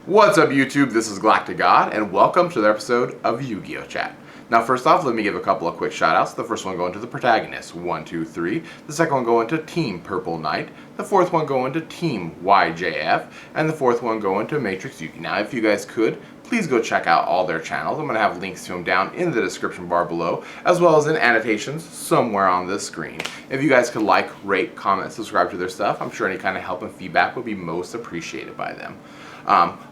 What's up YouTube, this is GalacticGod and welcome to the episode of Yugioh Chat. Now first off, let me give a couple of quick shout outs. The first one going to the protagonists, 1, 2, 3. The second one going to TeamPurpleKnight. The fourth one going to TeamYJF. And the fourth one going to MentriaxYugi. Now if you guys could, please go check out all their channels. I'm going to have links to them down in the description bar below, as well as in annotations somewhere on this screen. If you guys could like, rate, comment, subscribe to their stuff, I'm sure any kind of help and feedback would be most appreciated by them.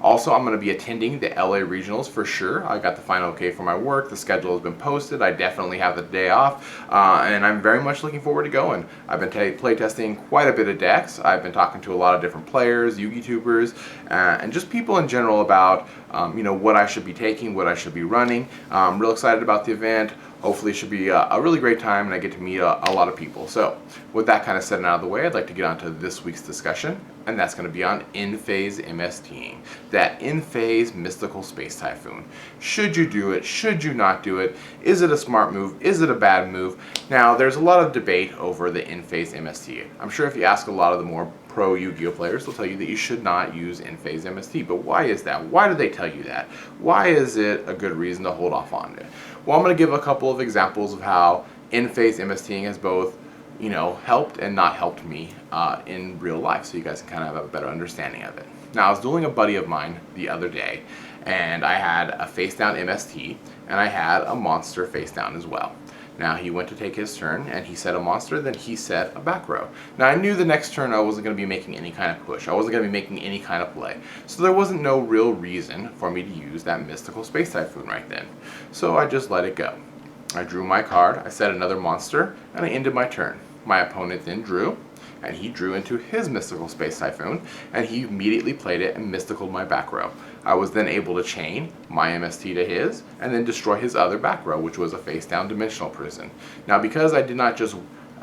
Also, I'm going to be attending the LA Regionals for sure. I got the final okay for my work. The schedule has been posted. I definitely have the day off, and I'm very much looking forward to going. I've been playtesting quite a bit of decks. I've been talking to a lot of different players, YugiTubers, and just people in general about what I should be taking, what I should be running. I'm real excited about the event. Hopefully it should be a really great time and I get to meet a lot of people. So with that kind of said and out of the way, I'd like to get on to this week's discussion, and that's going to be on End Phase MST, that End Phase Mystical Space Typhoon. Should you do it? Should you not do it? Is it a smart move? Is it a bad move? Now there's a lot of debate over the End Phase MST. I'm sure if you ask a lot of the more pro Yu-Gi-Oh players, they'll tell you that you should not use End Phase MST. But why is that? Why do they tell you that? Why is it a good reason to hold off on it? Well, I'm going to give a couple of examples of how End Phase MSTing has both, helped and not helped me in real life, so you guys can kind of have a better understanding of it. Now, I was dueling a buddy of mine the other day, and I had a face down MST, and I had a monster face down as well. Now, he went to take his turn, and he set a monster, then he set a back row. Now, I knew the next turn I wasn't going to be making any kind of push. I wasn't going to be making any kind of play. So there wasn't no real reason for me to use that Mystical Space Typhoon right then. So I just let it go. I drew my card, I set another monster, and I ended my turn. My opponent then drew, and he drew into his Mystical Space Typhoon, and he immediately played it and mysticaled my back row. I was then able to chain my MST to his, and then destroy his other back row, which was a face-down Dimensional Prison. Now, because I did not just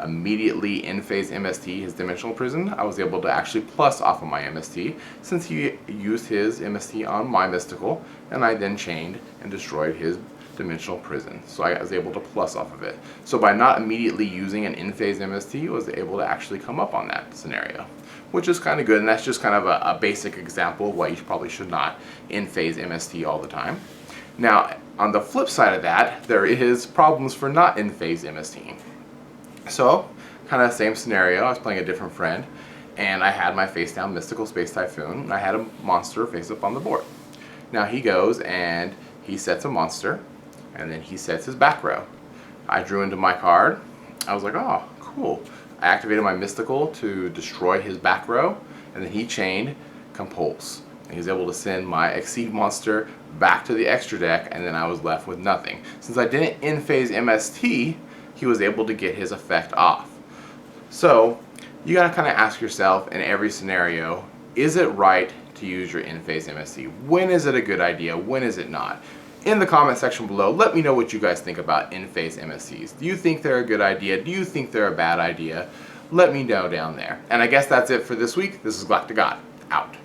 immediately End Phase MST his Dimensional Prison, I was able to actually plus off of my MST, since he used his MST on my Mystical, and I then chained and destroyed his Dimensional Prison. So I was able to plus off of it. So by not immediately using an End Phase MST, I was able to actually come up on that scenario, which is kind of good, and that's just kind of a basic example of why you probably should not End Phase MST all the time. Now, on the flip side of that, there is problems for not End Phase MSTing. So, kind of the same scenario, I was playing a different friend, and I had my face down Mystical Space Typhoon, and I had a monster face up on the board. Now he goes and he sets a monster, and then he sets his back row. I drew into my card. I was like, oh, cool. I activated my Mystical to destroy his back row, and then he chained Compulse. And he was able to send my Exceed monster back to the extra deck, and then I was left with nothing. Since I didn't End Phase MST, he was able to get his effect off. So, you gotta kind of ask yourself in every scenario, is it right to use your End Phase MST? When is it a good idea? When is it not? In the comment section below, let me know what you guys think about End Phase MSTs. Do you think they're a good idea? Do you think they're a bad idea? Let me know down there. And I guess that's it for this week. This is GalacticGod, out.